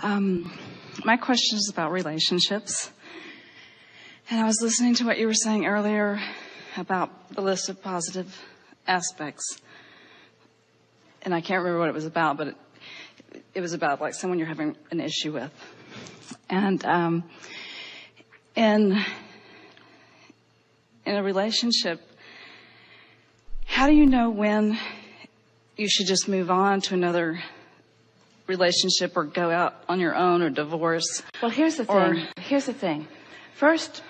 My question is about relationships. And I was listening to what you were saying earlier about the list of positive aspects. And I can't remember what it was about, but it was about like someone you're having an issue with. And in a relationship, how do you know when you should just move on to another relationship or go out on your own or divorce? Well, here's the thing. First,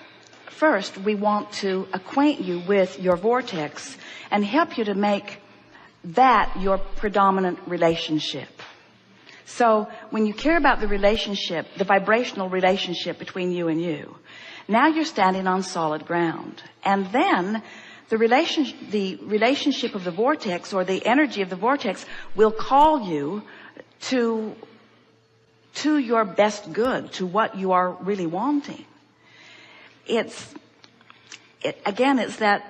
we want to acquaint you with your vortex and help you to make that your predominant relationship. So when you care about the relationship, the vibrational relationship between you and you, now you're standing on solid ground. And then the relationship of the vortex, or the energy of the vortex, will call you to your best good, to what you are really wanting. It's that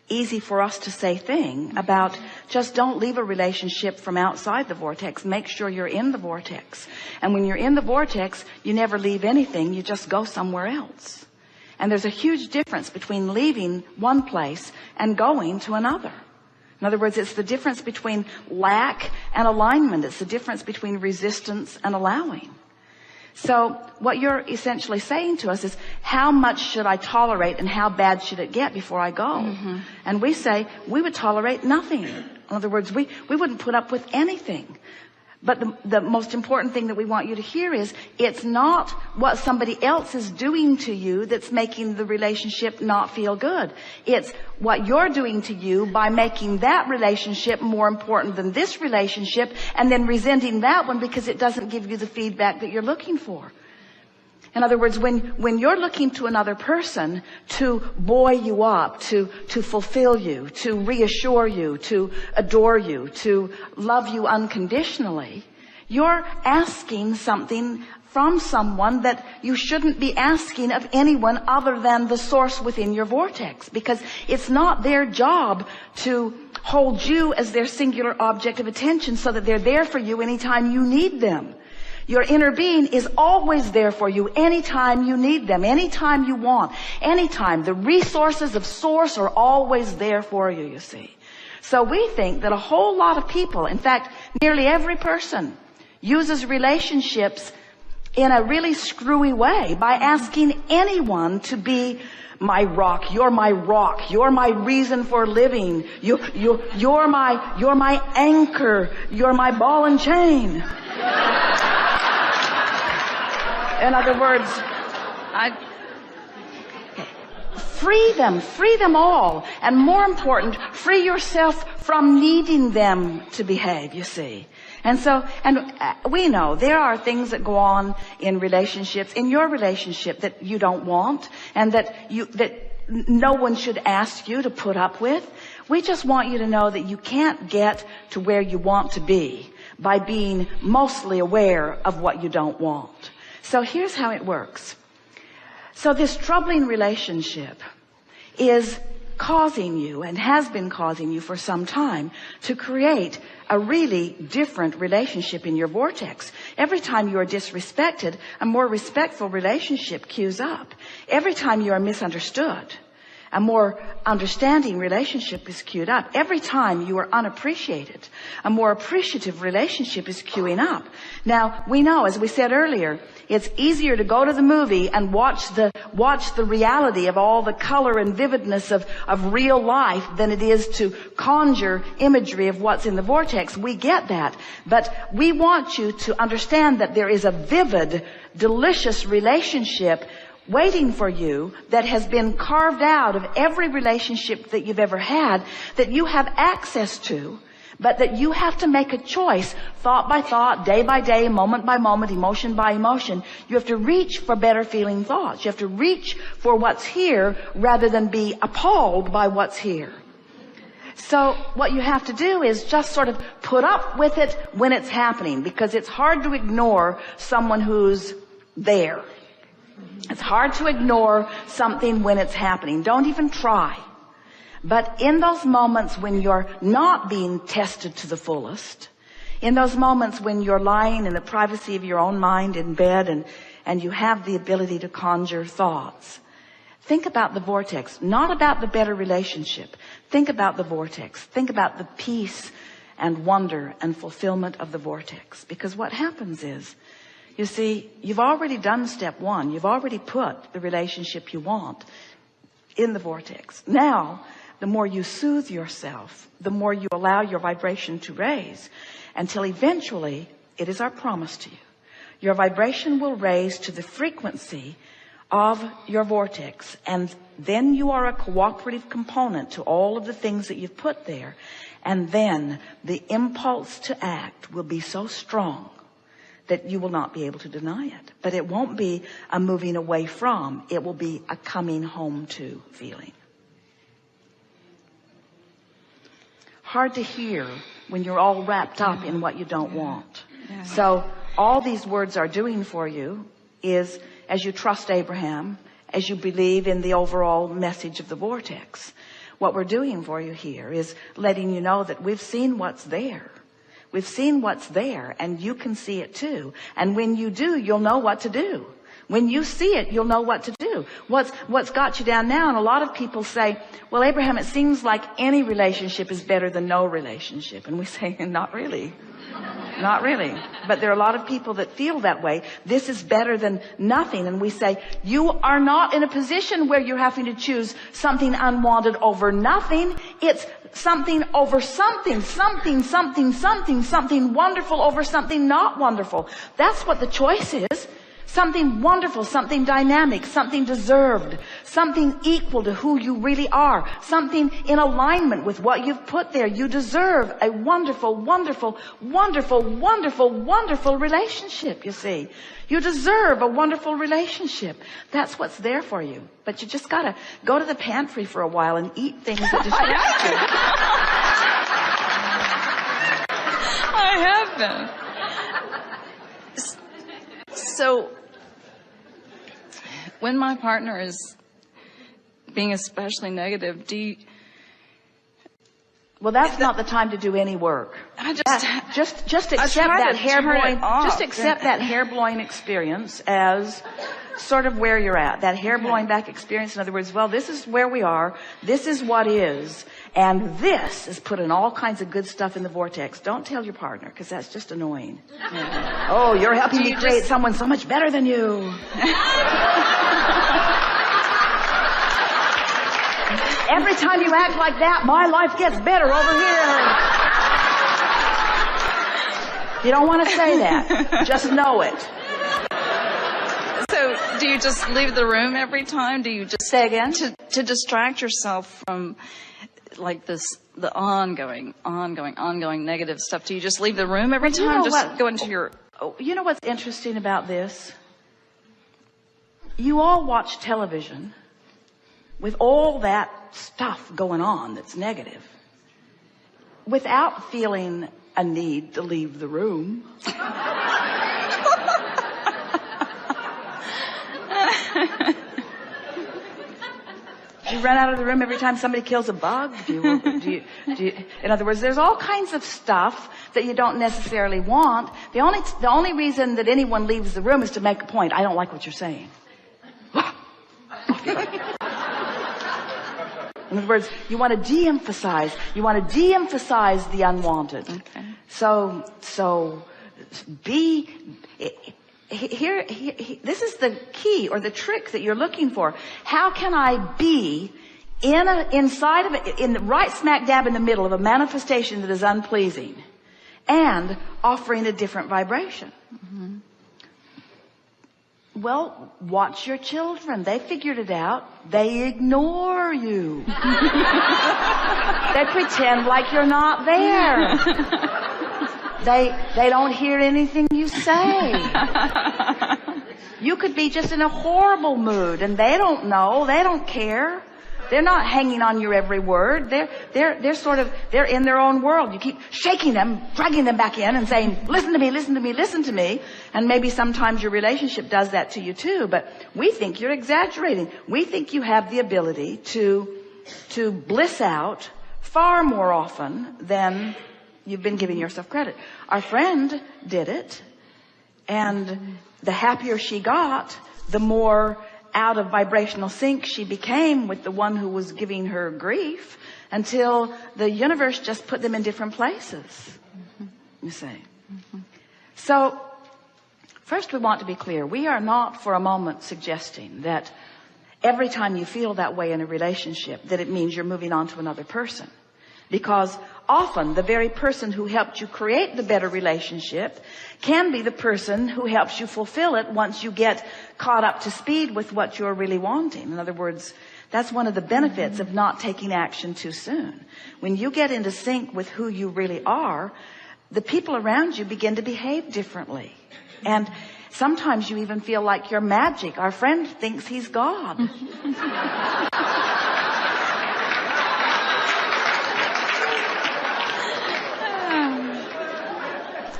easy for us to say thing about just don't leave a relationship from outside the vortex. Make sure you're in the vortex. And when you're in the vortex, you never leave anything. You just go somewhere else. And there's a huge difference between leaving one place and going to another. In other words, it's the difference between lack and alignment. It's the difference between resistance and allowing. So what you're essentially saying to us is, how much should I tolerate and how bad should it get before I go? Mm-hmm. And we say we would tolerate nothing. In other words, we wouldn't put up with anything. But the most important thing that we want you to hear is, it's not what somebody else is doing to you that's making the relationship not feel good. It's what you're doing to you by making that relationship more important than this relationship, and then resenting that one because it doesn't give you the feedback that you're looking for. In other words, when you're looking to another person to buoy you up, to fulfill you, to reassure you, to adore you, to love you unconditionally, you're asking something from someone that you shouldn't be asking of anyone other than the source within your vortex, because it's not their job to hold you as their singular object of attention so that they're there for you anytime you need them. Your inner being is always there for you anytime you need them, anytime you want, anytime. The resources of source are always there for you, you see. So we think that a whole lot of people, in fact, nearly every person, uses relationships in a really screwy way by asking anyone to be my rock. You're my rock. You're my reason for living. You're my anchor. You're my ball and chain. In other words, free them all. And more important, free yourself from needing them to behave, you see. And we know there are things that go on in relationships, in your relationship, that you don't want, and that no one should ask you to put up with. We just want you to know that you can't get to where you want to be by being mostly aware of what you don't want. So here's how it works. So this troubling relationship is causing you, and has been causing you for some time, to create a really different relationship in your vortex. Every time you are disrespected, a more respectful relationship cues up. Every time you are misunderstood, a more understanding relationship is queued up. Every time you are unappreciated, a more appreciative relationship is queuing up. Now, we know, as we said earlier, it's easier to go to the movie and watch the reality of all the color and vividness of real life than it is to conjure imagery of what's in the vortex. We get that. But we want you to understand that there is a vivid, delicious relationship waiting for you that has been carved out of every relationship that you've ever had, that you have access to, but that you have to make a choice, thought by thought, day by day, moment by moment, emotion by emotion. You have to reach for better feeling thoughts. You have to reach for what's here rather than be appalled by what's here. So what you have to do is just sort of put up with it when it's happening, because it's hard to ignore someone who's there. It's hard to ignore something when it's happening. Don't even try. But in those moments when you're not being tested to the fullest, In those moments when you're lying in the privacy of your own mind in bed and you have the ability to conjure thoughts, think about the vortex, not about the better relationship. Think about the vortex. Think about the peace and wonder and fulfillment of the vortex. Because what happens is, you see, you've already done step one. You've already put the relationship you want in the vortex. Now, the more you soothe yourself, the more you allow your vibration to raise, until eventually, it is our promise to you, your vibration will raise to the frequency of your vortex, and then you are a cooperative component to all of the things that you've put there, and then the impulse to act will be so strong that you will not be able to deny it. But it won't be a moving away from, it will be a coming home to feeling. Hard to hear when you're all wrapped up in what you don't want. So all these words are doing for you is, as you trust Abraham, as you believe in the overall message of the vortex, what we're doing for you here is letting you know that we've seen what's there. We've seen what's there, and you can see it too. And when you do, you'll know what to do. When you see it, you'll know what to do. What's got you down now? And a lot of people say, well, Abraham, it seems like any relationship is better than no relationship. And we say, not really. Not really. But there are a lot of people that feel that way. This is better than nothing. And we say, you are not in a position where you're having to choose something unwanted over nothing. It's something over something, something wonderful over something not wonderful. That's what the choice is. Something wonderful, something dynamic, something deserved, something equal to who you really are, something in alignment with what you've put there. You deserve a wonderful, wonderful, wonderful, wonderful, wonderful relationship, you see. You deserve a wonderful relationship. That's what's there for you. But you just gotta go to the pantry for a while and eat things that distract you. I have been. So, when my partner is being especially negative, well, that's not the time to do any work. Just accept that hair blowing. Just accept that hair blowing experience as sort of where you're at. That hair blowing back experience. In other words, well, this is where we are. This is what is. And this is putting all kinds of good stuff in the vortex. Don't tell your partner, because that's just annoying. Yeah. Oh, you're helping me create someone so much better than you. Every time you act like that, my life gets better over here. You don't want to say that. Just know it. So, do you just leave the room every time? Do you just say again? To distract yourself from like the ongoing negative stuff? Do you just leave the room every time? Go into your... You know what's interesting about this? You all watch television with all that stuff going on that's negative without feeling a need to leave the room. Do you run out of the room every time somebody kills a bug? In other words, there's all kinds of stuff that you don't necessarily want. The only reason that anyone leaves the room is to make a point. I don't like what you're saying. In other words, you want to de-emphasize. You want to de-emphasize the unwanted. Okay. So be... Here, this is the key or the trick that you're looking for. How can I be inside of it, right smack dab in the middle of a manifestation that is unpleasing and offering a different vibration? Mm-hmm. Well, watch your children. They figured it out. They ignore you. They pretend like you're not there. They don't hear anything you say. You could be just in a horrible mood and they don't know. They don't care. They're not hanging on your every word. They're in their own world. You keep shaking them, dragging them back in and saying, listen to me, listen to me, listen to me. And maybe sometimes your relationship does that to you too, but we think you're exaggerating. We think you have the ability to bliss out far more often than you've been giving yourself credit. Our friend did it, and the happier she got, the more out of vibrational sync she became with the one who was giving her grief, until the universe just put them in different places. You see. So first, we want to be clear. We are not for a moment suggesting that every time you feel that way in a relationship that it means you're moving on to another person. Because often the very person who helped you create the better relationship can be the person who helps you fulfill it once you get caught up to speed with what you're really wanting. In other words, that's one of the benefits of not taking action too soon. When you get into sync with who you really are, the people around you begin to behave differently. And sometimes you even feel like you're magic. Our friend thinks he's God.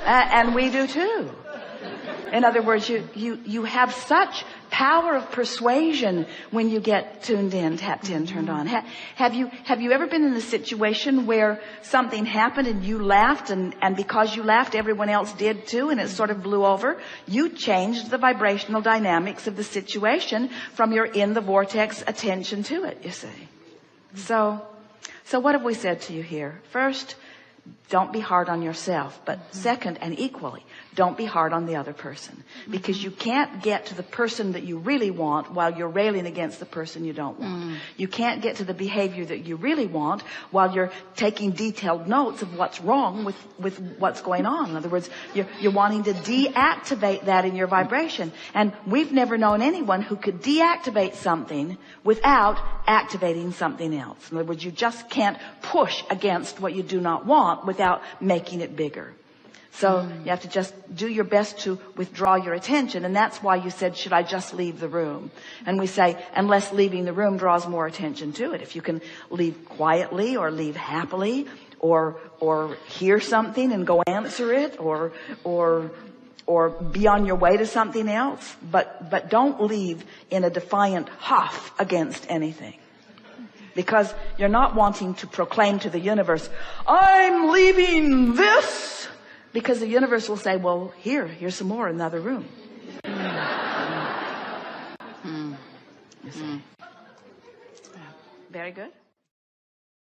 And we do too. In other words, you have such power of persuasion when you get tuned in, tapped in, turned on. Have you ever been in a situation where something happened and you laughed, and because you laughed, everyone else did too, and it sort of blew over? You changed the vibrational dynamics of the situation from your in the vortex attention to it, you see. So what have we said to you here? First, don't be hard on yourself. But second, and equally, don't be hard on the other person. Because you can't get to the person that you really want while you're railing against the person you don't want. You can't get to the behavior that you really want while you're taking detailed notes of what's wrong with what's going on. In other words, you're wanting to deactivate that in your vibration. And we've never known anyone who could deactivate something without activating something else. In other words, you just can't push against what you do not want without making it bigger. So you have to just do your best to withdraw your attention. And that's why you said, should I just leave the room? And we say, unless leaving the room draws more attention to it. If you can leave quietly or leave happily or hear something and go answer it or be on your way to something else. But don't leave in a defiant huff against anything. Because you're not wanting to proclaim to the universe, I'm leaving this. Because the universe will say, well, here's some more in another room. You see? Very good.